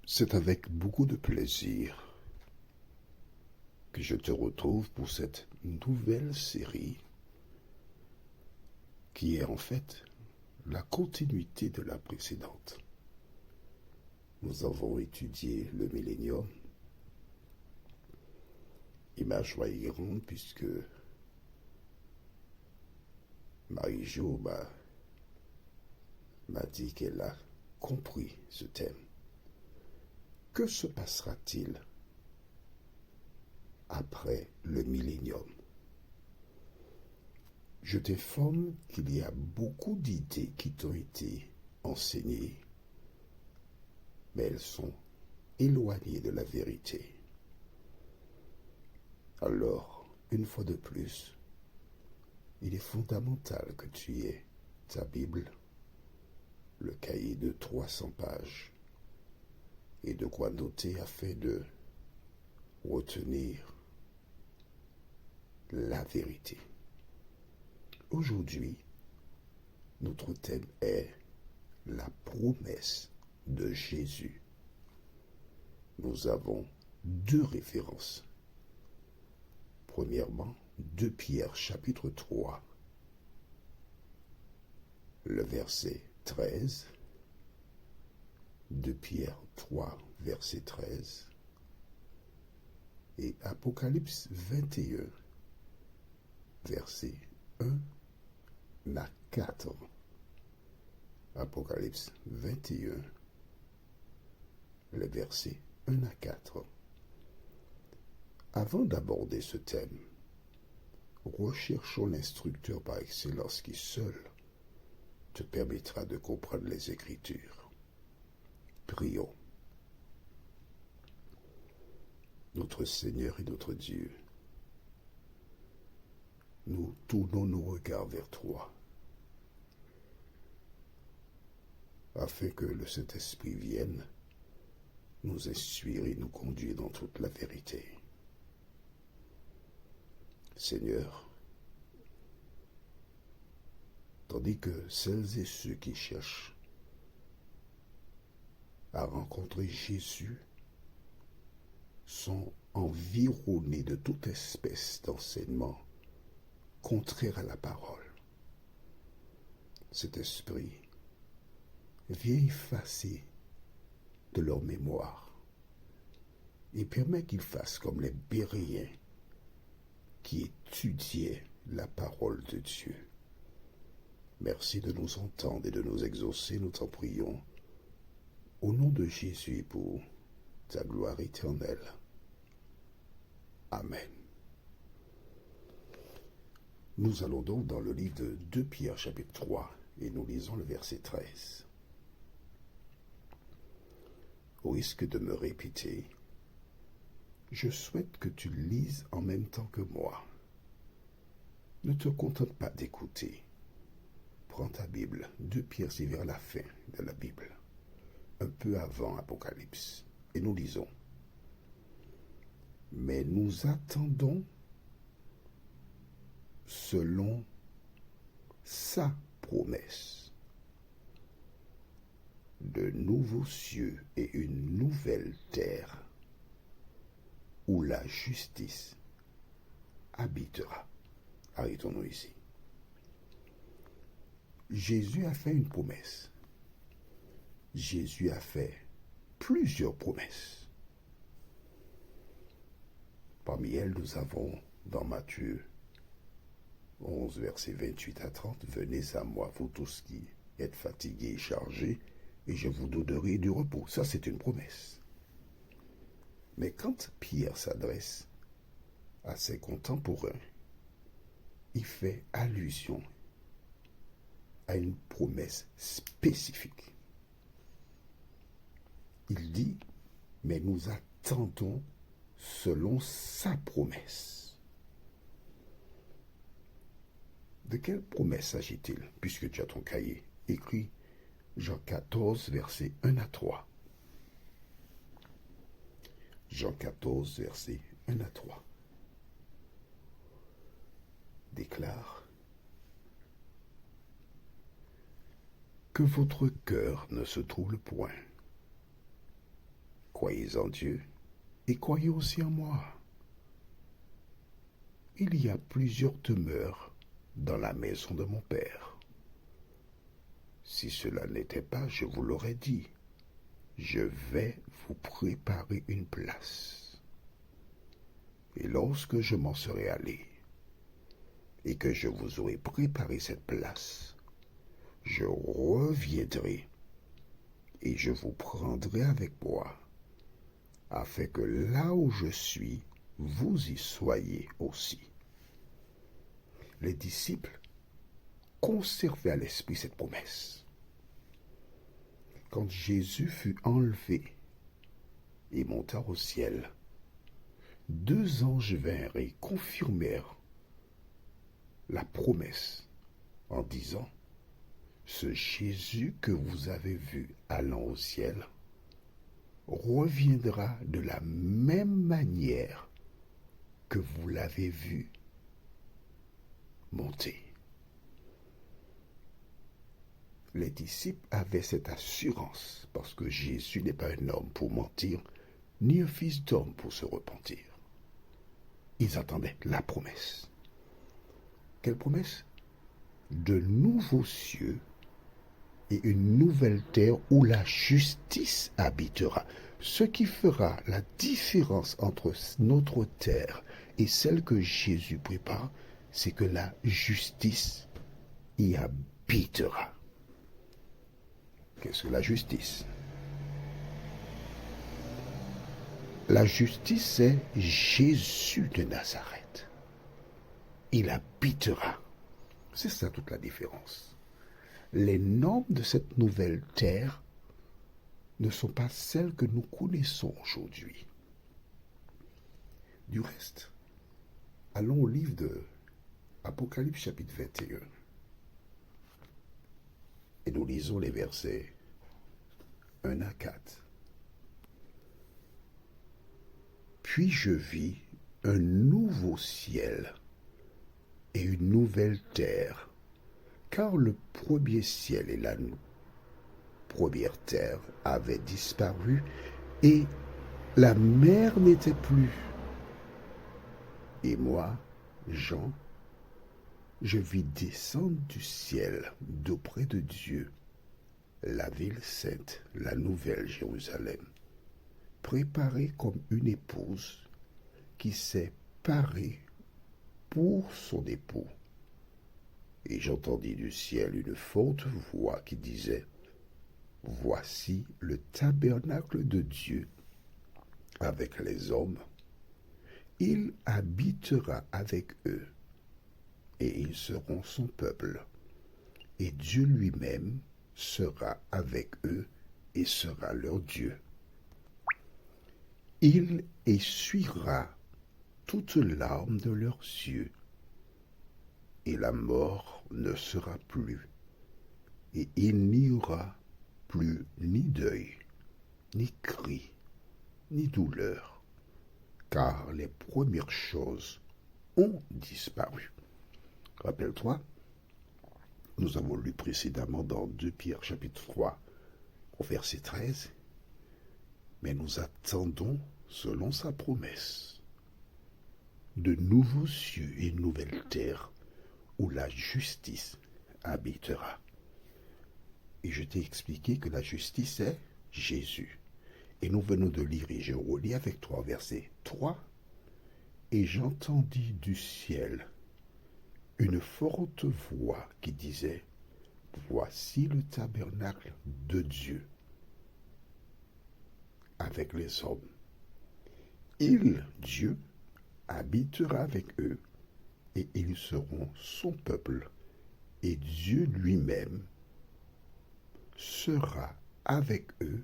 C'est avec beaucoup de plaisir que je te retrouve pour cette nouvelle série qui est en fait la continuité de la précédente. Nous avons étudié le millénium et ma joie est grande puisque Marie-Jo m'a dit qu'elle a compris ce thème. Que se passera-t-il après le millénium? Je t'informe qu'il y a beaucoup d'idées qui t'ont été enseignées, mais elles sont éloignées de la vérité. Alors, une fois de plus, il est fondamental que tu aies ta Bible, le cahier de 300 pages, et de quoi noter afin de retenir la vérité. Aujourd'hui, notre thème est la promesse de Jésus. Nous avons deux références. Premièrement, 2 Pierre chapitre 3, le verset 13. 2 Pierre 3, verset 13. Et Apocalypse 21, verset 1 à 4. Apocalypse 21, le verset 1 à 4. Avant d'aborder ce thème, recherchons l'instructeur par excellence qui seul te permettra de comprendre les Écritures. Prions. Notre Seigneur et notre Dieu, nous tournons nos regards vers toi, afin que le Saint-Esprit vienne nous instruire et nous conduire dans toute la vérité. Seigneur, tandis que celles et ceux qui cherchent à rencontrer Jésus sont environnés de toute espèce d'enseignement contraire à la parole, cet esprit vient effacer de leur mémoire et permet qu'ils fassent comme les Béréens qui étudiaient la parole de Dieu. Merci de nous entendre et de nous exaucer, nous t'en prions, au nom de Jésus pour ta gloire éternelle. Amen. Nous allons donc dans le livre de 2 Pierre chapitre 3 et nous lisons le verset 13. Au risque de me répéter, je souhaite que tu lises en même temps que moi. Ne te contente pas d'écouter. Prends ta Bible, 2 Pierre, c'est vers la fin de la Bible, un peu avant Apocalypse, et nous lisons. Mais nous attendons selon sa promesse de nouveaux cieux et une nouvelle terre où la justice habitera. Arrêtons-nous ici. Jésus a fait une promesse. Jésus a fait plusieurs promesses. Parmi elles, nous avons dans Matthieu 11, versets 28 à 30, « Venez à moi, vous tous qui êtes fatigués et chargés, et je vous donnerai du repos. » Ça, c'est une promesse. Mais quand Pierre s'adresse à ses contemporains, il fait allusion à une promesse spécifique. Il dit, mais nous attendons selon sa promesse. De quelle promesse s'agit-il? Puisque tu as ton cahier, écrit Jean 14, versets 1 à 3. Jean 14, versets 1 à 3. Déclare que votre cœur ne se trouble point. Croyez en Dieu et croyez aussi en moi. Il y a plusieurs demeures dans la maison de mon Père. Si cela n'était pas, je vous l'aurais dit. Je vais vous préparer une place. Et lorsque je m'en serai allé, et que je vous aurai préparé cette place, je reviendrai et je vous prendrai avec moi, afin que là où je suis, vous y soyez aussi. Les disciples conservaient à l'esprit cette promesse. Quand Jésus fut enlevé et monta au ciel, 2 anges vinrent et confirmèrent la promesse en disant: ce Jésus que vous avez vu allant au ciel reviendra de la même manière que vous l'avez vu monter. Les disciples avaient cette assurance parce que Jésus n'est pas un homme pour mentir, ni un fils d'homme pour se repentir. Ils attendaient la promesse. Quelle promesse? De nouveaux cieux et une nouvelle terre où la justice habitera. Ce qui fera la différence entre notre terre et celle que Jésus prépare, c'est que la justice y habitera. Qu'est-ce que la justice? La justice, c'est Jésus de Nazareth. Il habitera. C'est ça toute la différence. Les normes de cette nouvelle terre ne sont pas celles que nous connaissons aujourd'hui. Du reste, allons au livre de Apocalypse chapitre 21 et nous lisons les versets 1 à 4. Puis je vis un nouveau ciel et une nouvelle terre, car le premier ciel et la première terre avaient disparu et la mer n'était plus. Et moi, Jean, je vis descendre du ciel d'auprès de Dieu la ville sainte, la nouvelle Jérusalem, préparée comme une épouse qui s'est parée pour son époux. Et j'entendis du ciel une forte voix qui disait: voici le tabernacle de Dieu avec les hommes. Il habitera avec eux, et ils seront son peuple, et Dieu lui-même sera avec eux et sera leur Dieu. Il essuiera toute larme de leurs yeux, et la mort ne sera plus, et il n'y aura plus ni deuil, ni cri, ni douleur, car les premières choses ont disparu. Rappelle-toi, nous avons lu précédemment dans 2 Pierre chapitre 3 au verset 13, mais nous attendons, selon sa promesse, de nouveaux cieux et une nouvelle terre où la justice habitera. Et je t'ai expliqué que la justice est Jésus. Et nous venons de lire, et je relis avec toi verset 3. Et j'entendis du ciel une forte voix qui disait: voici le tabernacle de Dieu avec les hommes. Il, Dieu, habitera avec eux, et ils seront son peuple, et Dieu lui-même sera avec eux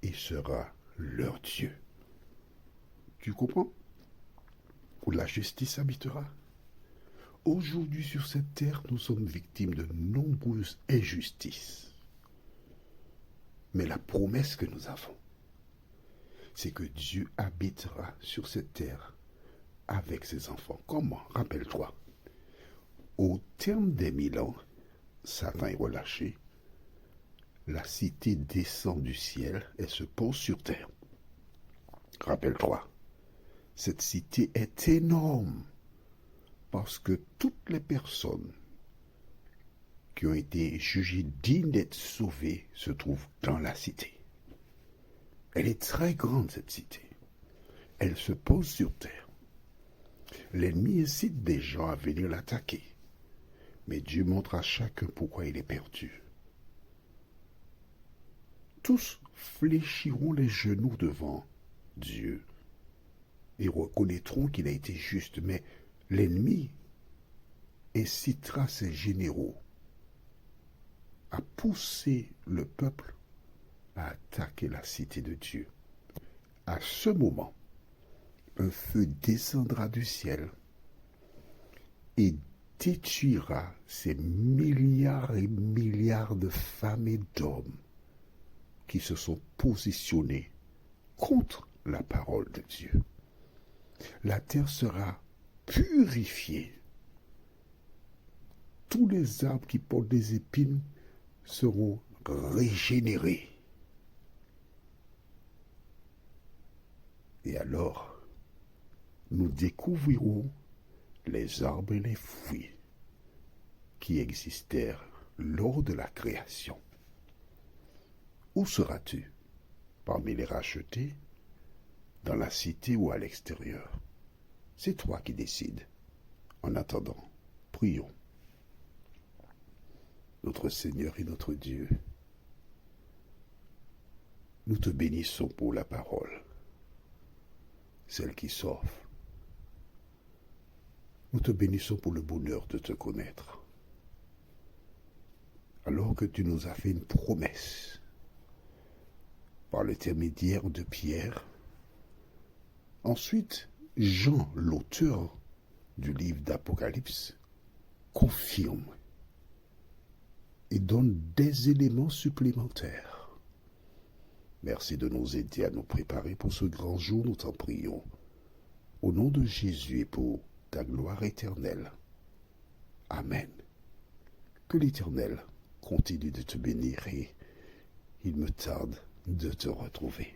et sera leur Dieu. Tu comprends? Où la justice habitera. Aujourd'hui, sur cette terre, nous sommes victimes de nombreuses injustices. Mais la promesse que nous avons, c'est que Dieu habitera sur cette terre avec ses enfants. Comment? Rappelle-toi. Au terme des 1000 ans, Satan est relâché. la cité descend du ciel et se pose sur terre. Rappelle-toi, cette cité est énorme parce que toutes les personnes qui ont été jugées dignes d'être sauvées se trouvent dans la cité. Elle est très grande, cette cité. Elle se pose sur terre. L'ennemi incite des gens à venir l'attaquer, mais Dieu montre à chacun pourquoi il est perdu. Tous fléchiront les genoux devant Dieu et reconnaîtront qu'il a été juste, mais l'ennemi incitera ses généraux à pousser le peuple à attaquer la cité de Dieu. À ce moment, un feu descendra du ciel et détruira ces milliards et milliards de femmes et d'hommes qui se sont positionnés contre la parole de Dieu. La terre sera purifiée. Tous les arbres qui portent des épines seront régénérés. Et alors, nous découvrirons les arbres et les fruits qui existèrent lors de la création. Où seras-tu? Parmi les rachetés, dans la cité ou à l'extérieur? C'est toi qui décides. En attendant, prions. Notre Seigneur et notre Dieu, nous te bénissons pour la parole, celle qui sauve. Nous te bénissons pour le bonheur de te connaître. Alors que tu nous as fait une promesse par l'intermédiaire de Pierre. Ensuite, Jean, l'auteur du livre d'Apocalypse, confirme et donne des éléments supplémentaires. Merci de nous aider à nous préparer pour ce grand jour, nous t'en prions. Au nom de Jésus et pour ta gloire éternelle. Amen. Que l'Éternel continue de te bénir et il me tarde de te retrouver.